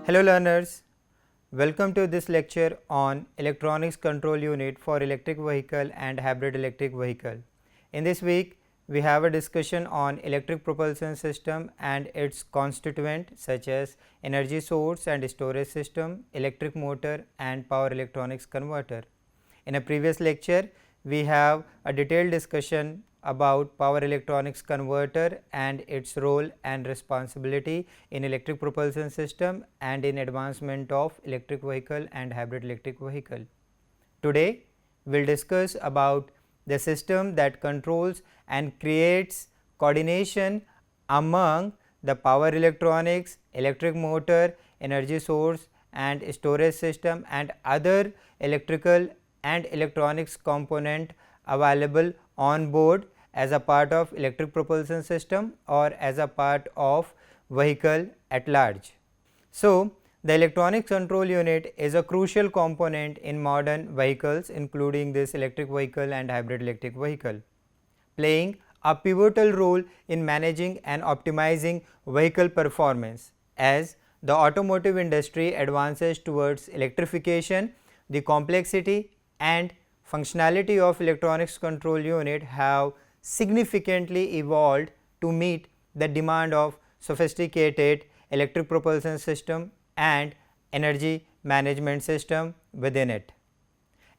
Hello learners, welcome to this lecture on electronics control unit for electric vehicle and hybrid electric vehicle. In this week, we have a discussion on electric propulsion system and its constituent such as energy source and storage system, electric motor and power electronics converter. In a previous lecture, we have a detailed discussion about power electronics converter and its role and responsibility in electric propulsion system and in advancement of electric vehicle and hybrid electric vehicle. Today, we will discuss about the system that controls and creates coordination among the power electronics, electric motor, energy source and storage system and other electrical and electronics component available on board as a part of electric propulsion system or as a part of vehicle at large. So, the electronic control unit is a crucial component in modern vehicles including this electric vehicle and hybrid electric vehicle, playing a pivotal role in managing and optimizing vehicle performance. As the automotive industry advances towards electrification, the complexity and functionality of electronics control unit have significantly evolved to meet the demand of sophisticated electric propulsion system and energy management system within it.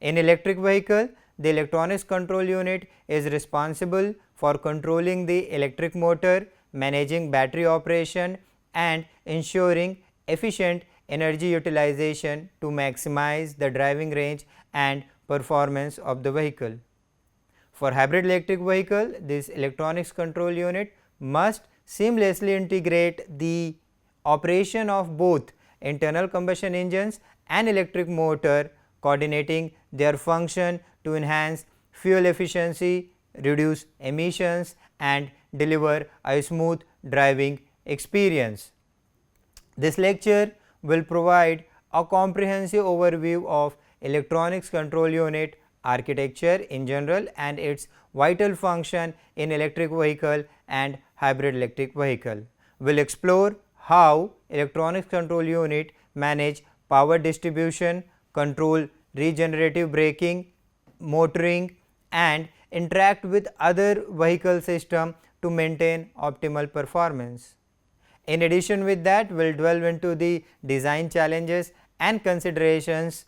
In electric vehicle, the electronics control unit is responsible for controlling the electric motor, managing battery operation and ensuring efficient energy utilization to maximize the driving range and performance of the vehicle. For hybrid electric vehicle, this electronics control unit must seamlessly integrate the operation of both internal combustion engines and electric motor, coordinating their function to enhance fuel efficiency, reduce emissions and deliver a smooth driving experience. This lecture will provide a comprehensive overview of electronics control unit architecture in general and its vital function in electric vehicle and hybrid electric vehicle. We will explore how electronics control unit manage power distribution, control regenerative braking, motoring and interact with other vehicle system to maintain optimal performance. In addition with that, we will delve into the design challenges and considerations,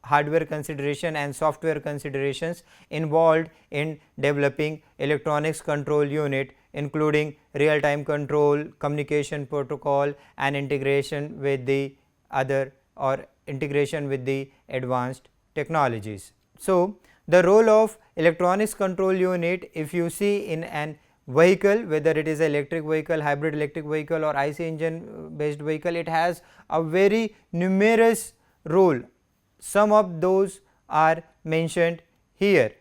hardware consideration and software considerations involved in developing electronics control unit, including real time control, communication protocol and integration with the other or integration with the advanced technologies. So, the role of electronics control unit, if you see in an vehicle, whether it is electric vehicle, hybrid electric vehicle or IC engine based vehicle, it has a very numerous role. Some of those are mentioned here.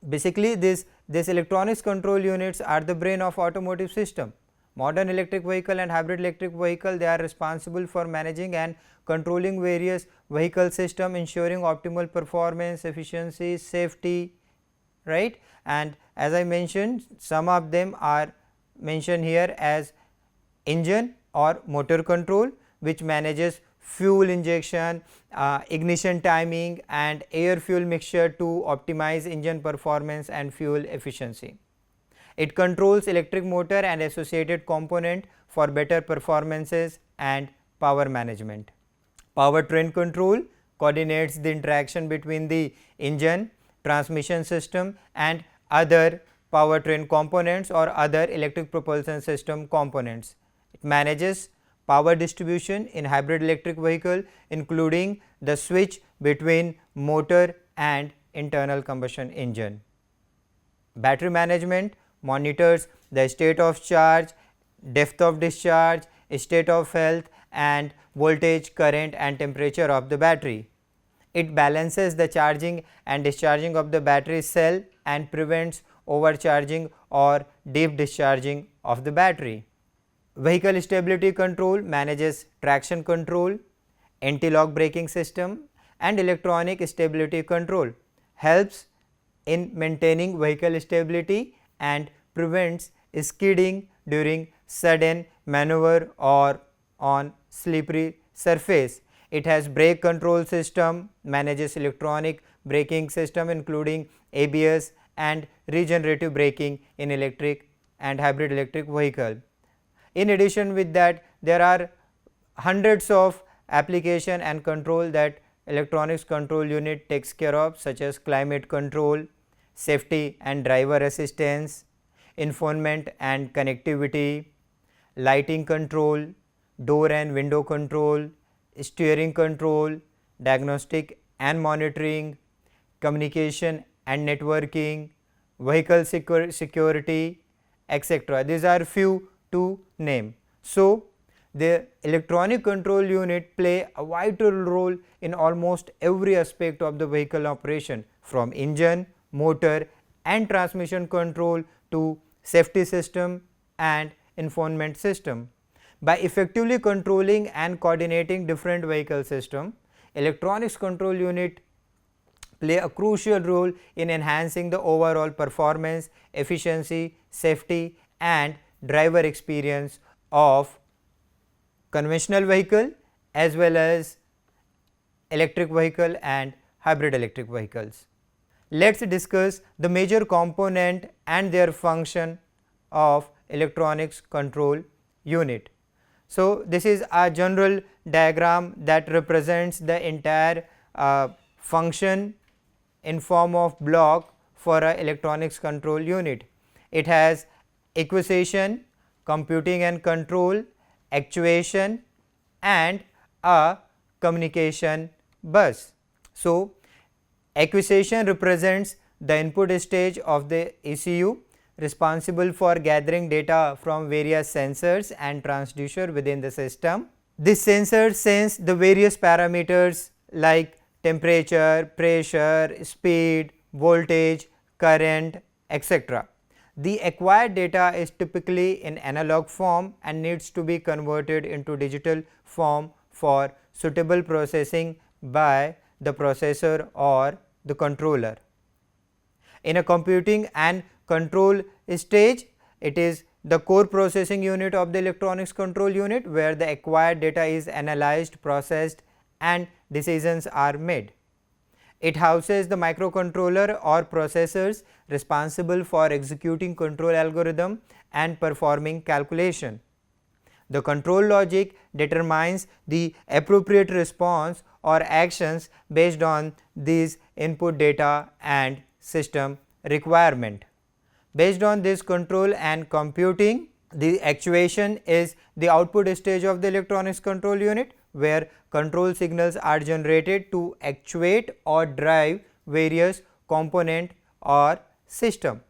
Basically, these electronics control units are the brain of automotive system. Modern electric vehicle and hybrid electric vehicle, they are responsible for managing and controlling various vehicle system, ensuring optimal performance, efficiency, safety, right. And as I mentioned, some of them are mentioned here as engine or motor control, which manages fuel injection, ignition timing and air fuel mixture to optimize engine performance and fuel efficiency. It controls electric motor and associated component for better performances and power management. Powertrain control coordinates the interaction between the engine, transmission system and other powertrain components or other electric propulsion system components. It manages power distribution in hybrid electric vehicle, including the switch between motor and internal combustion engine. Battery management monitors the state of charge, depth of discharge, state of health and voltage, current and temperature of the battery. It balances the charging and discharging of the battery cell and prevents overcharging or deep discharging of the battery. Vehicle stability control manages traction control, anti-lock braking system and electronic stability control, helps in maintaining vehicle stability and prevents skidding during sudden maneuver or on slippery surface. It has brake control system, manages electronic braking system including ABS and regenerative braking in electric and hybrid electric vehicle. In addition with that, there are hundreds of application and control that electronics control unit takes care of, such as climate control, safety and driver assistance, infotainment and connectivity, lighting control, door and window control, steering control, diagnostic and monitoring, communication and networking, vehicle security, etc. These are few to name. So, the electronic control unit play a vital role in almost every aspect of the vehicle operation, from engine, motor and transmission control to safety system and infotainment system. By effectively controlling and coordinating different vehicle system, electronics control unit play a crucial role in enhancing the overall performance, efficiency, safety and driver experience of conventional vehicle as well as electric vehicle and hybrid electric vehicles. Let us discuss the major component and their function of electronics control unit. So, this is a general diagram that represents the entire function in form of block for a electronics control unit. It has acquisition, computing and control, actuation and a communication bus. So, acquisition represents the input stage of the ECU, responsible for gathering data from various sensors and transducer within the system. This sensor sense the various parameters like temperature, pressure, speed, voltage, current, etc. The acquired data is typically in analog form and needs to be converted into digital form for suitable processing by the processor or the controller. In a computing and control stage, it is the core processing unit of the electronics control unit, where the acquired data is analyzed, processed and decisions are made. It houses the microcontroller or processors responsible for executing control algorithm and performing calculation. The control logic determines the appropriate response or actions based on these input data and system requirement. Based on this control and computing, the actuation is the output stage of the electronics control unit, where control signals are generated to actuate or drive various component or system.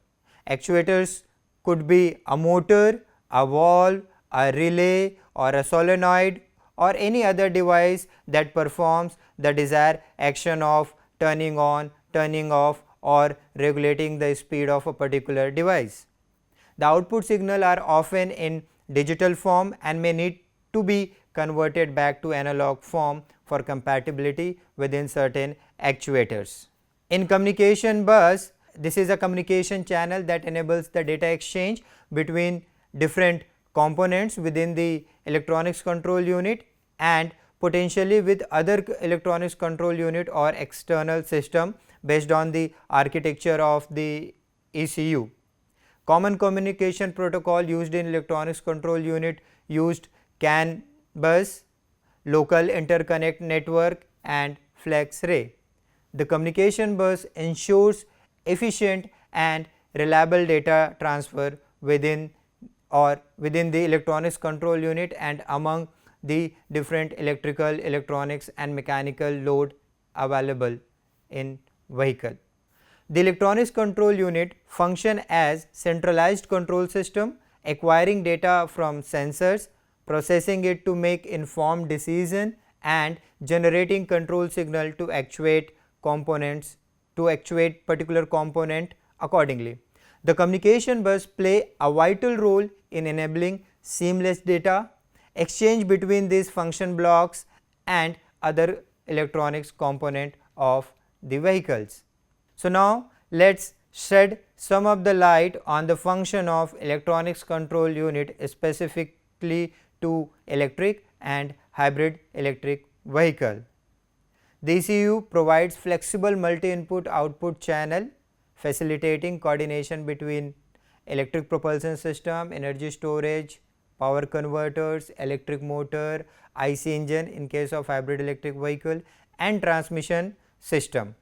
Actuators could be a motor, a valve, a relay or a solenoid or any other device that performs the desired action of turning on, turning off or regulating the speed of a particular device. The output signal are often in digital form and may need to be converted back to analog form for compatibility within certain actuators. In communication bus, this is a communication channel that enables the data exchange between different components within the electronics control unit and potentially with other electronics control unit or external system based on the architecture of the ECU. Common communication protocol used in electronics control unit used CAN bus, local interconnect network and flex array. The communication bus ensures efficient and reliable data transfer within the electronics control unit and among the different electrical, electronics and mechanical load available in vehicle. The electronics control unit function as centralized control system, acquiring data from sensors, processing it to make informed decision and generating control signal to actuate components, to actuate particular component accordingly. The communication bus play a vital role in enabling seamless data exchange between these function blocks and other electronics component of the vehicles. So, now let us shed some of the light on the function of electronics control unit specifically to electric and hybrid electric vehicle. The ECU provides flexible multi-input output channel, facilitating coordination between electric propulsion system, energy storage, power converters, electric motor, IC engine in case of hybrid electric vehicle, and transmission system.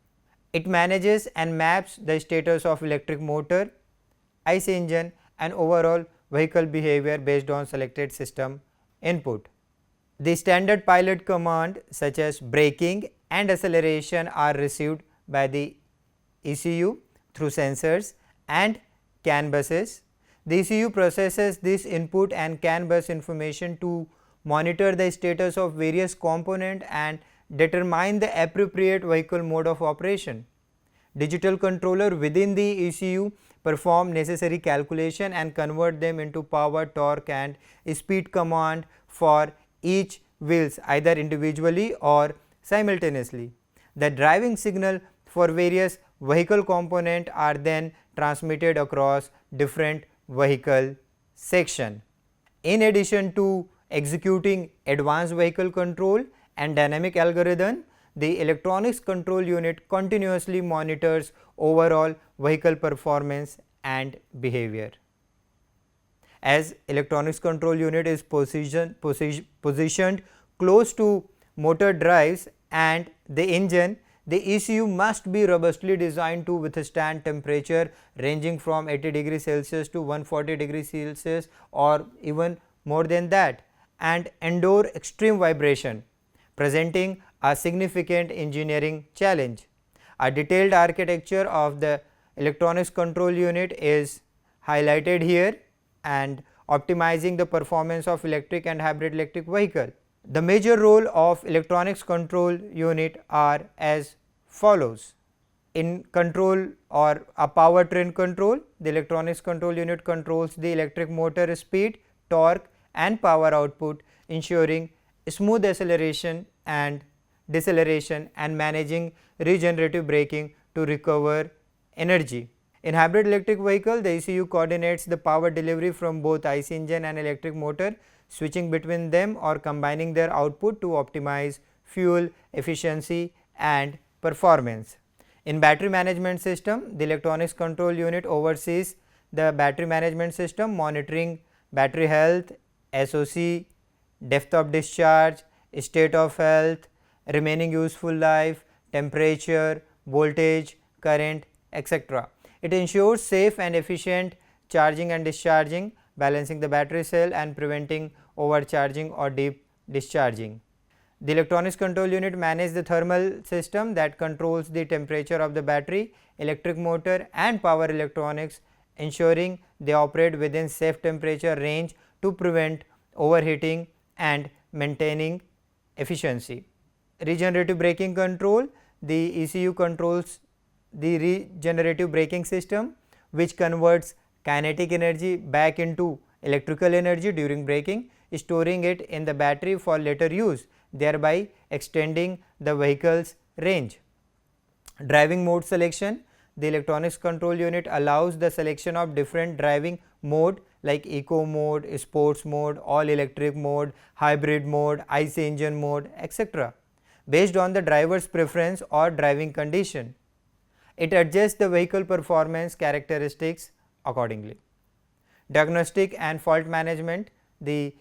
It manages and maps the status of electric motor, IC engine and overall vehicle behavior based on selected system input. The standard pilot command such as braking and acceleration are received by the ECU through sensors and CAN buses. The ECU processes this input and CAN bus information to monitor the status of various components and determine the appropriate vehicle mode of operation. Digital controller within the ECU perform necessary calculation and convert them into power, torque and speed command for each wheels either individually or simultaneously. The driving signal for various vehicle components are then transmitted across different vehicle section. In addition to executing advanced vehicle control and dynamic algorithm, the electronics control unit continuously monitors overall vehicle performance and behavior. As electronics control unit is positioned close to motor drives and the engine, the ECU must be robustly designed to withstand temperature ranging from 80 degrees Celsius to 140 degrees Celsius or even more than that, and endure extreme vibration, presenting a significant engineering challenge. A detailed architecture of the electronics control unit is highlighted here and optimizing the performance of electric and hybrid electric vehicle. The major role of electronics control unit are as follows. In control or a powertrain control, the electronics control unit controls the electric motor speed, torque and power output, ensuring smooth acceleration and deceleration and managing regenerative braking to recover energy. In hybrid electric vehicle, the ECU coordinates the power delivery from both IC engine and electric motor, switching between them or combining their output to optimize fuel efficiency and performance. In battery management system, the electronics control unit oversees the battery management system, monitoring battery health, SOC, depth of discharge, state of health, remaining useful life, temperature, voltage, current, etc. It ensures safe and efficient charging and discharging, balancing the battery cell and preventing overcharging or deep discharging. The electronics control unit manages the thermal system that controls the temperature of the battery, electric motor and power electronics, ensuring they operate within safe temperature range to prevent overheating and maintaining efficiency. Regenerative braking control, the ECU controls the regenerative braking system which converts kinetic energy back into electrical energy during braking, storing it in the battery for later use, thereby extending the vehicle's range. Driving mode selection, the electronics control unit allows the selection of different driving mode like eco mode, sports mode, all electric mode, hybrid mode, IC engine mode, etc. based on the driver's preference or driving condition. It adjusts the vehicle performance characteristics accordingly. Diagnostic and fault management, the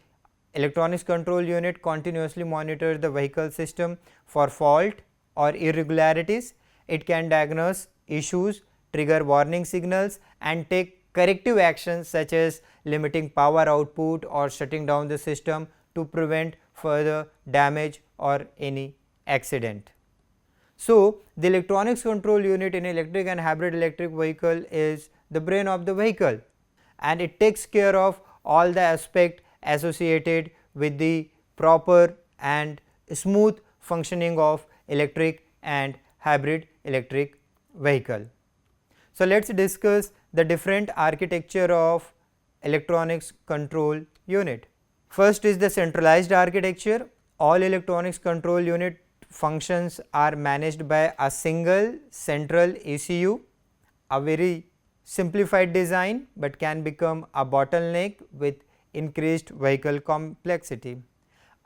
electronics control unit continuously monitors the vehicle system for fault or irregularities. It can diagnose issues, trigger warning signals and take corrective actions such as limiting power output or shutting down the system to prevent further damage or any accident. So, the electronics control unit in electric and hybrid electric vehicle is the brain of the vehicle, and it takes care of all the aspects associated with the proper and smooth functioning of electric and hybrid electric vehicle. So, let us discuss the different architecture of electronics control unit. First is the centralized architecture. All electronics control unit functions are managed by a single central ECU, a very simplified design, but can become a bottleneck with increased vehicle complexity.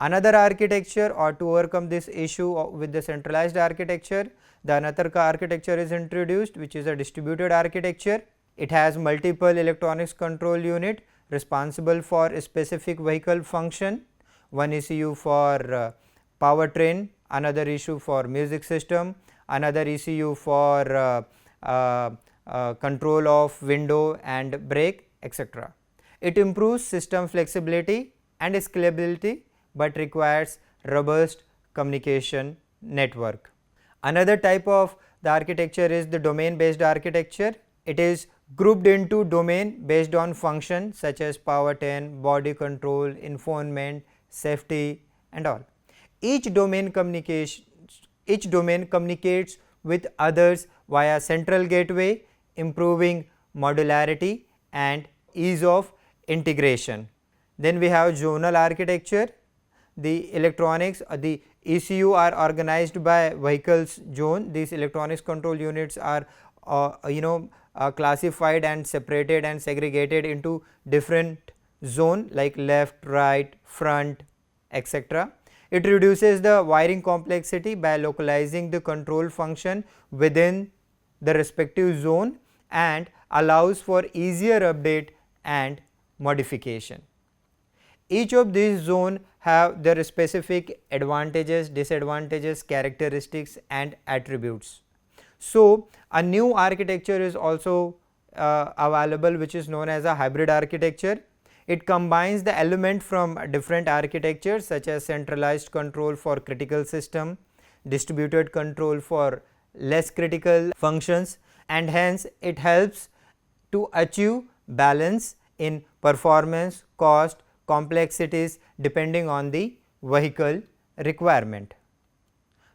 Another architecture, or to overcome this issue with the centralized architecture, the another architecture is introduced, which is a distributed architecture. It has multiple electronics control unit responsible for a specific vehicle function, one ECU for powertrain, another issue for music system, another ECU for control of window and brake, etc. It improves system flexibility and scalability, but requires robust communication network. Another type of the architecture is the domain based architecture. It is grouped into domain based on function such as powertrain, body control, infotainment, safety and all. Each domain communicates with others via central gateway, improving modularity and ease of integration. Then we have zonal architecture. The electronics, the ECU are organized by vehicles zone. These electronics control units are classified and separated and segregated into different zone like left, right, front, etc. It reduces the wiring complexity by localizing the control function within the respective zone and allows for easier update and modification. Each of these zones have their specific advantages, disadvantages, characteristics and attributes. So, a new architecture is also available, which is known as a hybrid architecture. It combines the element from different architectures such as centralized control for critical system, distributed control for less critical functions, and hence it helps to achieve balance in performance, cost, complexities depending on the vehicle requirement.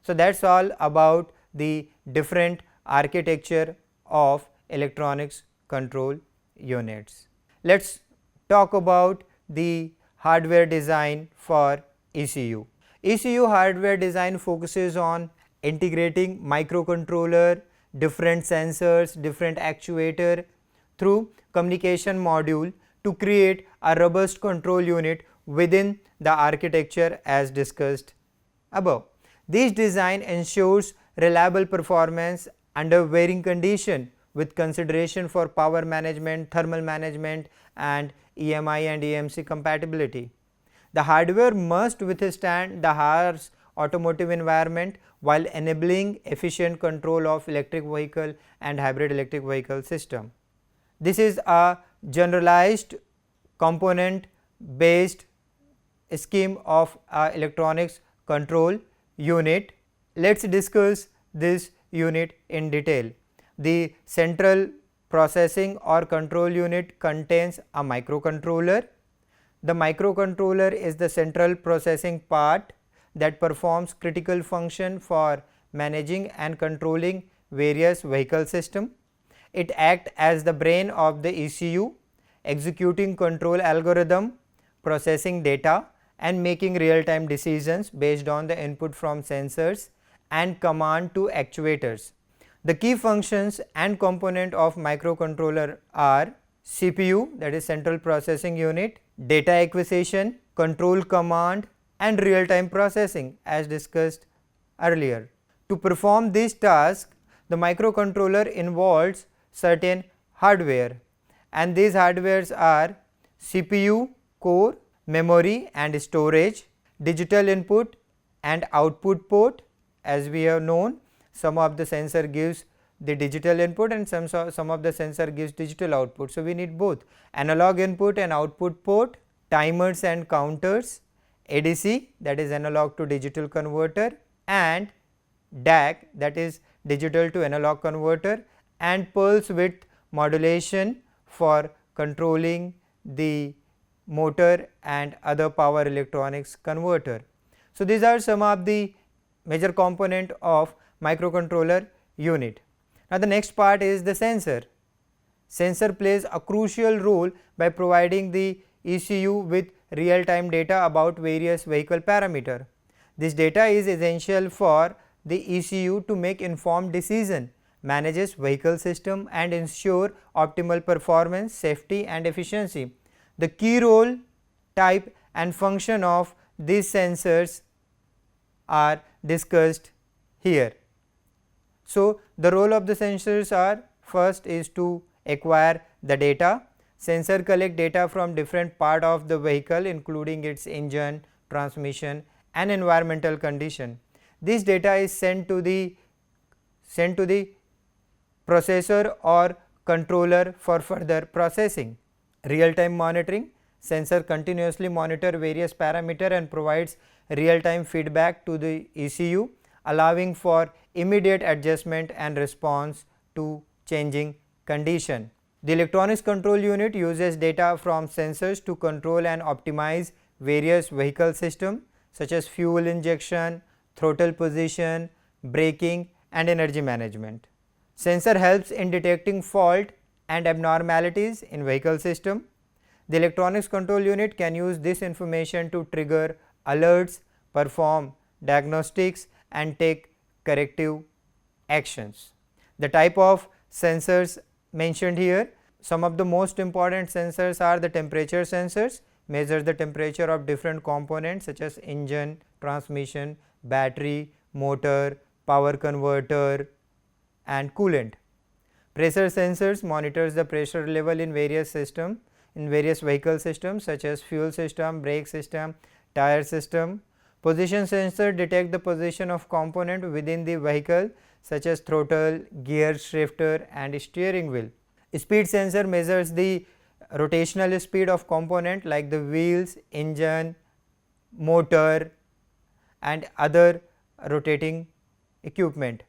So, that is all about the different architecture of electronics control units. Let us talk about the hardware design for ECU. ECU hardware design focuses on integrating microcontroller, different sensors, different actuator through communication module to create a robust control unit within the architecture as discussed above. This design ensures reliable performance under varying condition with consideration for power management, thermal management and EMI and EMC compatibility. The hardware must withstand the harsh automotive environment while enabling efficient control of electric vehicle and hybrid electric vehicle system. This is a generalized component based scheme of electronics control unit. Let us discuss this unit in detail. The central processing or control unit contains a microcontroller. The microcontroller is the central processing part that performs critical function for managing and controlling various vehicle system. It acts as the brain of the ECU, executing control algorithm, processing data and making real time decisions based on the input from sensors and command to actuators. The key functions and component of microcontroller are CPU, that is central processing unit, data acquisition, control command and real time processing as discussed earlier. To perform this task, the microcontroller involves certain hardware, and these hardwares are CPU, core, memory and storage, digital input and output port. As we have known, some of the sensor gives the digital input and some of the sensor gives digital output. So, we need both analog input and output port, timers and counters, ADC, that is analog to digital converter, and DAC, that is digital to analog converter, and pulse width modulation for controlling the motor and other power electronics converter. So, these are some of the major component of microcontroller unit. Now, the next part is the sensor. Sensor plays a crucial role by providing the ECU with real time data about various vehicle parameter. This data is essential for the ECU to make informed decision, manages vehicle system and ensure optimal performance, safety and efficiency. The key role, type and function of these sensors are discussed here. So, the role of the sensors are, first is to acquire the data. Sensor collect data from different part of the vehicle including its engine, transmission and environmental condition. This data is sent to the processor or controller for further processing. Real time monitoring, sensor continuously monitor various parameter and provides real time feedback to the ECU, allowing for immediate adjustment and response to changing condition. The electronics control unit uses data from sensors to control and optimize various vehicle systems such as fuel injection, throttle position, braking and energy management. Sensor helps in detecting fault and abnormalities in vehicle system. The electronics control unit can use this information to trigger alerts, perform diagnostics and take corrective actions. The type of sensors mentioned here, some of the most important sensors are the temperature sensors, measures the temperature of different components such as engine, transmission, battery, motor, power converter and coolant. Pressure sensors monitors the pressure level in various vehicle systems such as fuel system, brake system, tire system. Position sensor detect the position of component within the vehicle such as throttle, gear shifter and steering wheel. Speed sensor measures the rotational speed of component like the wheels, engine, motor and other rotating equipment.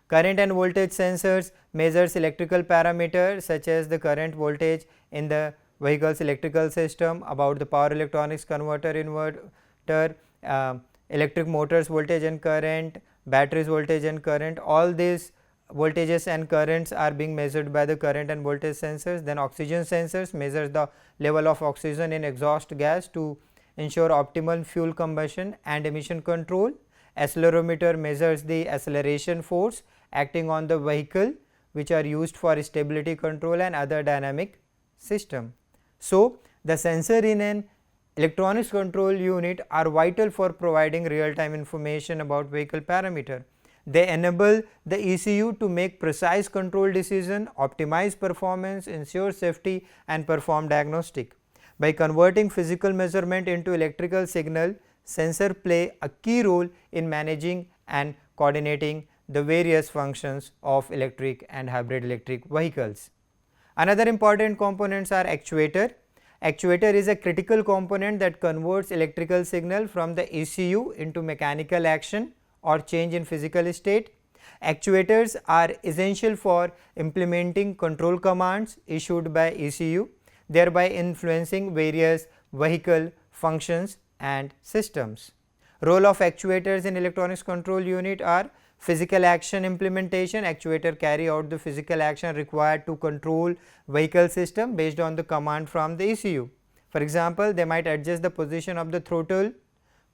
Current and voltage sensors measures electrical parameters such as the current voltage in the vehicle's electrical system, about the power electronics converter, inverter, electric motors voltage and current, batteries voltage and current. All these voltages and currents are being measured by the current and voltage sensors. Then oxygen sensors measures the level of oxygen in exhaust gas to ensure optimal fuel combustion and emission control. Accelerometer measures the acceleration force acting on the vehicle, which are used for stability control and other dynamic system. So, the sensor in an electronics control unit are vital for providing real time information about vehicle parameter. They enable the ECU to make precise control decision, optimize performance, ensure safety and perform diagnostic. By converting physical measurement into electrical signal, sensor play a key role in managing and coordinating the various functions of electric and hybrid electric vehicles. Another important components are actuator. Actuator is a critical component that converts electrical signal from the ECU into mechanical action or change in physical state. Actuators are essential for implementing control commands issued by ECU, thereby influencing various vehicle functions and systems. Role of actuators in electronics control unit are physical action implementation. Actuator carry out the physical action required to control vehicle system based on the command from the ECU. For example, they might adjust the position of the throttle,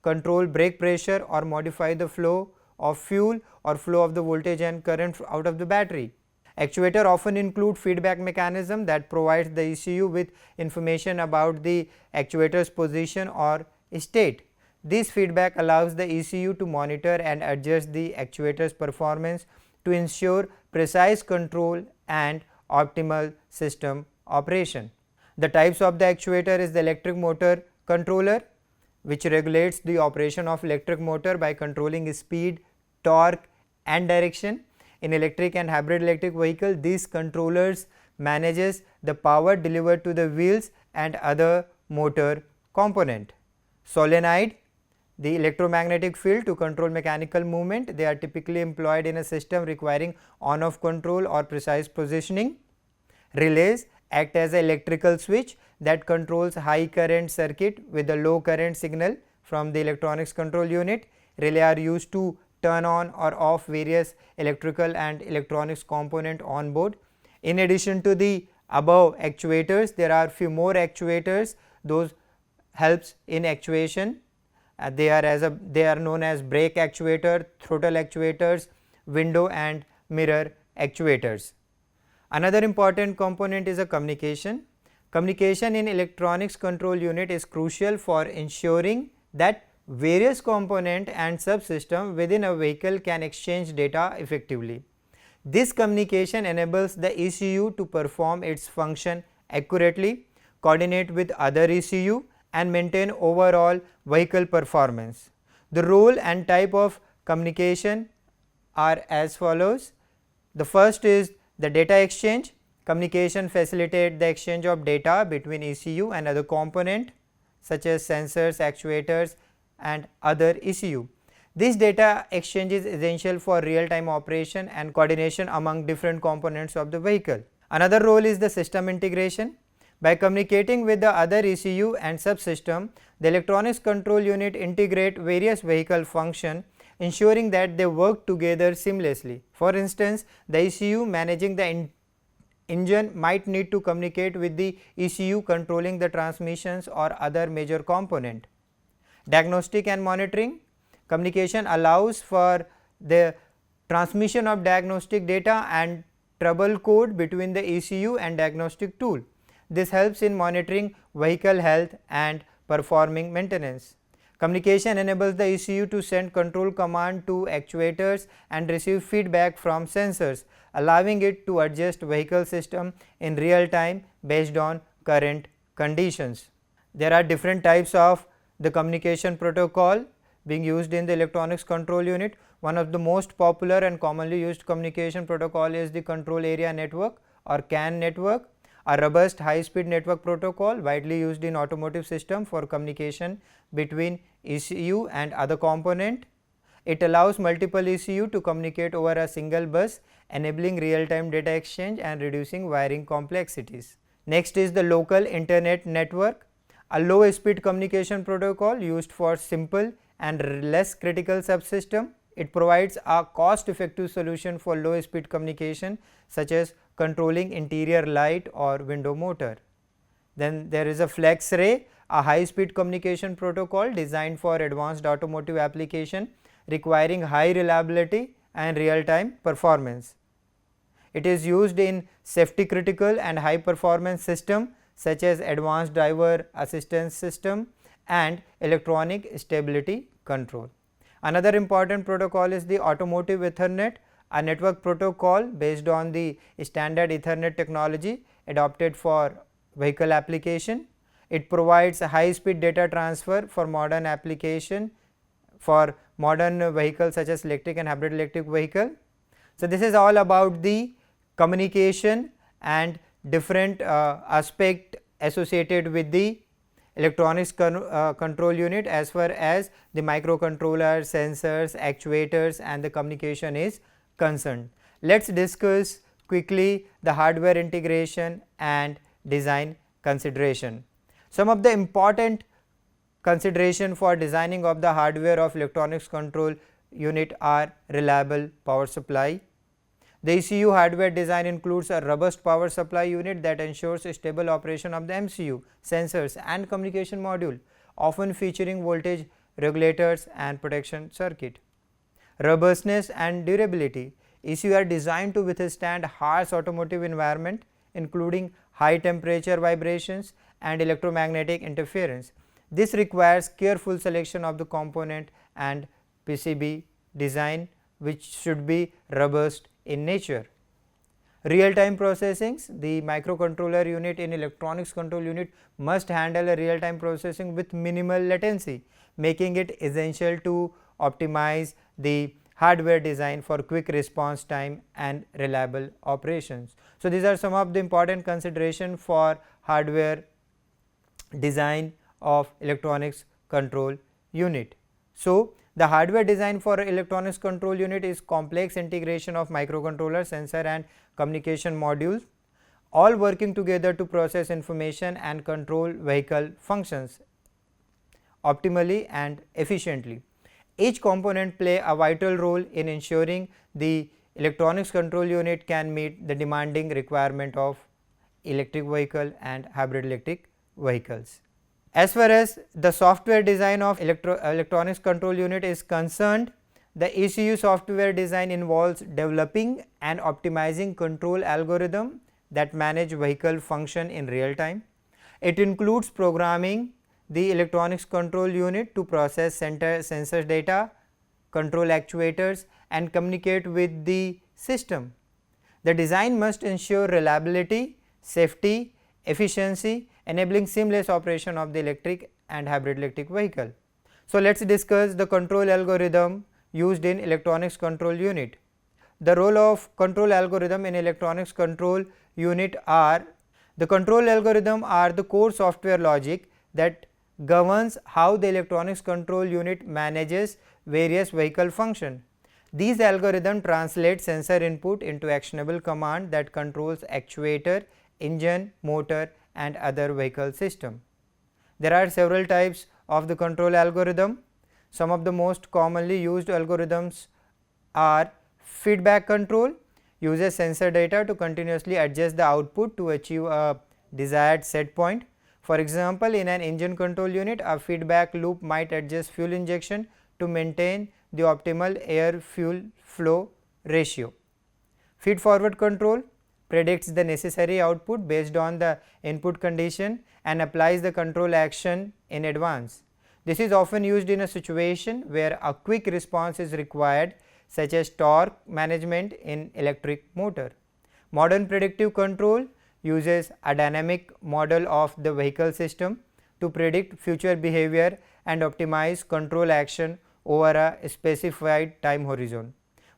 control brake pressure or modify the flow of fuel or flow of the voltage and current out of the battery. Actuator often include feedback mechanism that provides the ECU with information about the actuator's position or state. This feedback allows the ECU to monitor and adjust the actuator's performance to ensure precise control and optimal system operation. The types of the actuator is the electric motor controller, which regulates the operation of electric motor by controlling speed, torque and direction. In electric and hybrid electric vehicle, these controllers manages the power delivered to the wheels and other motor component. Solenoid, the electromagnetic field to control mechanical movement. They are typically employed in a system requiring on off control or precise positioning. Relays act as an electrical switch that controls high current circuit with a low current signal from the electronics control unit. Relay are used to turn on or off various electrical and electronics component on board. In addition to the above actuators, there are few more actuators, those helps in actuation. They are known as brake actuator, throttle actuators, window and mirror actuators. Another important component is a communication. Communication in electronics control unit is crucial for ensuring that various component and subsystem within a vehicle can exchange data effectively. This communication enables the ECU to perform its function accurately, coordinate with other ECU and maintain overall vehicle performance. The role and type of communication are as follows. The first is the data exchange. Communication facilitates the exchange of data between ECU and other component such as sensors, actuators and other ECU. This data exchange is essential for real time operation and coordination among different components of the vehicle. Another role is the system integration. By communicating with the other ECU and subsystem, the electronics control unit integrate various vehicle functions, ensuring that they work together seamlessly. For instance, the ECU managing the engine might need to communicate with the ECU controlling the transmissions or other major component. Diagnostic and monitoring. Communication allows for the transmission of diagnostic data and trouble code between the ECU and diagnostic tool. This helps in monitoring vehicle health and performing maintenance. Communication enables the ECU to send control command to actuators and receive feedback from sensors, allowing it to adjust vehicle system in real time based on current conditions. There are different types of the communication protocol being used in the electronics control unit. One of the most popular and commonly used communication protocol is the control area network or CAN network, a robust high speed network protocol widely used in automotive system for communication between ECU and other component. It allows multiple ECU to communicate over a single bus, enabling real time data exchange and reducing wiring complexities. Next is the local internet network, a low speed communication protocol used for simple and less critical subsystem. It provides a cost effective solution for low speed communication such as controlling interior light or window motor. Then there is a flex ray, a high speed communication protocol designed for advanced automotive application requiring high reliability and real time performance. It is used in safety critical and high performance system such as advanced driver assistance system and electronic stability control. Another important protocol is the automotive Ethernet, a network protocol based on the standard Ethernet technology adopted for vehicle application. It provides a high speed data transfer for modern application for modern vehicles such as electric and hybrid electric vehicle. So, this is all about the communication and different aspect associated with the electronics control unit as far as the microcontroller, sensors, actuators and the communication is concerned. Let us discuss quickly the hardware integration and design consideration. Some of the important consideration for designing of the hardware of electronics control unit are reliable power supply. The ECU hardware design includes a robust power supply unit that ensures stable operation of the MCU, sensors and communication module, often featuring voltage regulators and protection circuit. Robustness and durability. ECU are designed to withstand harsh automotive environment including high temperature vibrations and electromagnetic interference. This requires careful selection of the component and PCB design which should be robust in nature. Real time processing. The microcontroller unit in electronics control unit must handle a real time processing with minimal latency, making it essential to optimize the hardware design for quick response time and reliable operations. So, these are some of the important consideration for hardware design of electronics control unit. So, the hardware design for electronics control unit is complex integration of microcontroller, sensor and communication modules, all working together to process information and control vehicle functions optimally and efficiently. Each component play a vital role in ensuring the electronics control unit can meet the demanding requirement of electric vehicle and hybrid electric vehicles. As far as the software design of electronics control unit is concerned, the ECU software design involves developing and optimizing control algorithm that manage vehicle function in real time. It includes programming the electronics control unit to process sensor data, control actuators and communicate with the system. The design must ensure reliability, safety, efficiency, enabling seamless operation of the electric and hybrid electric vehicle. So, let us discuss the control algorithm used in electronics control unit. The role of control algorithm in electronics control unit are: the control algorithm are the core software logic that governs how the electronics control unit manages various vehicle function. These algorithms translate sensor input into actionable command that controls actuator, engine, motor and other vehicle system. There are several types of the control algorithm. Some of the most commonly used algorithms are: feedback control uses sensor data to continuously adjust the output to achieve a desired set point. For example, in an engine control unit, a feedback loop might adjust fuel injection to maintain the optimal air fuel flow ratio. Feed forward control predicts the necessary output based on the input condition and applies the control action in advance. This is often used in a situation where a quick response is required, such as torque management in electric motor. Modern predictive control uses a dynamic model of the vehicle system to predict future behavior and optimize control action over a specified time horizon.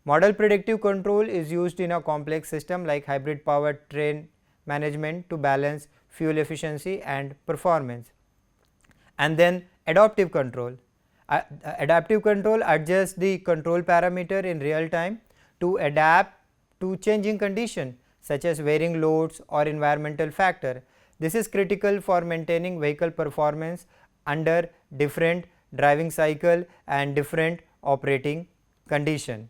Model predictive control is used in a complex system like hybrid powertrain management to balance fuel efficiency and performance. And then adaptive control. Adaptive control adjusts the control parameter in real time to adapt to changing condition such as varying loads or environmental factor. This is critical for maintaining vehicle performance under different driving cycle and different operating condition.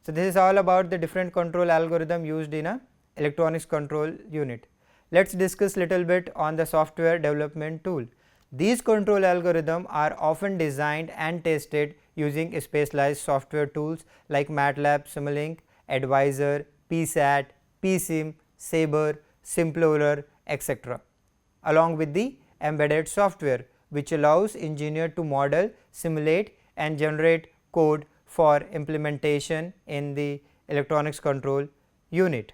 So, this is all about the different control algorithm used in a electronics control unit. Let us discuss little bit on the software development tool. These control algorithms are often designed and tested using specialized software tools like MATLAB, Simulink, Advisor, PSAT, PSIM, Sabre, Simplorer, etc., along with the embedded software, which allows engineer to model, simulate and generate code for implementation in the electronics control unit.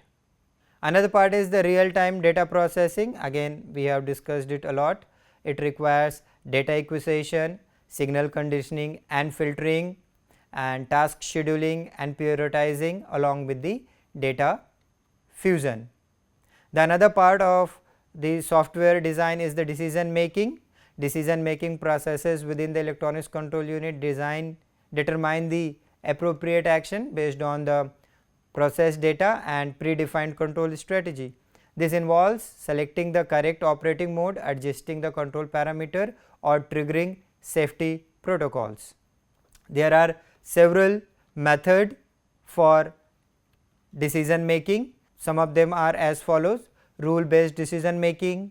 Another part is the real time data processing. Again, we have discussed it a lot. It requires data acquisition, signal conditioning and filtering, and task scheduling and prioritizing along with the data fusion. The another part of the software design is the decision making. Decision making processes within the electronics control unit determine the appropriate action based on the process data and predefined control strategy. This involves selecting the correct operating mode, adjusting the control parameter or triggering safety protocols. There are several methods for decision making. Some of them are as follows: rule based decision making,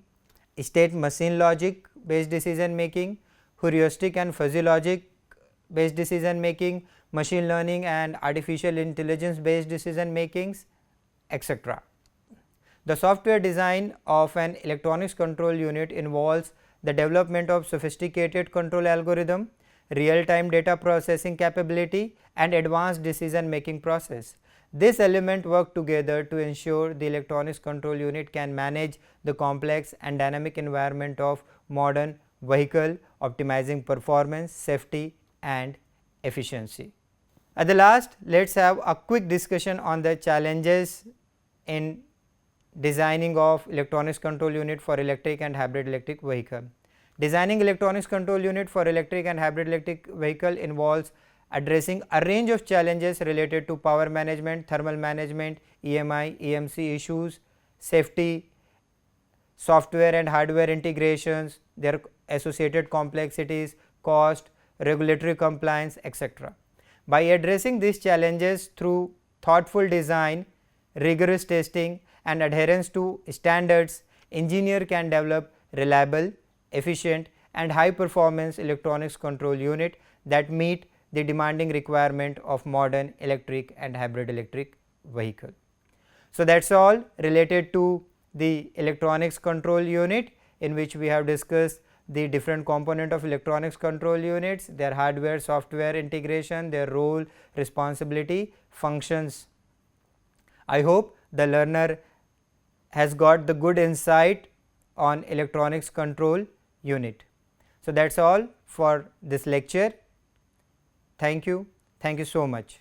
state machine logic based decision making, heuristic and fuzzy logic based decision making, machine learning and artificial intelligence based decision makings, etc. The software design of an electronics control unit involves the development of sophisticated control algorithm, real time data processing capability and advanced decision making process. This element work together to ensure the electronics control unit can manage the complex and dynamic environment of modern vehicle, optimizing performance, safety and efficiency. At the last, let us have a quick discussion on the challenges in designing of electronics control unit for electric and hybrid electric vehicle. Designing electronics control unit for electric and hybrid electric vehicle involves addressing a range of challenges related to power management, thermal management, EMI, EMC issues, safety, software and hardware integrations, their associated complexities, cost, regulatory compliance, etc. By addressing these challenges through thoughtful design, rigorous testing and adherence to standards, engineer can develop reliable, efficient and high performance electronics control unit that meet the demanding requirement of modern electric and hybrid electric vehicle. So, that is all related to the electronics control unit, in which we have discussed the different component of electronics control units, their hardware software integration, their role, responsibility, functions. I hope the learner has got the good insight on electronics control unit. So, that is all for this lecture. Thank you so much.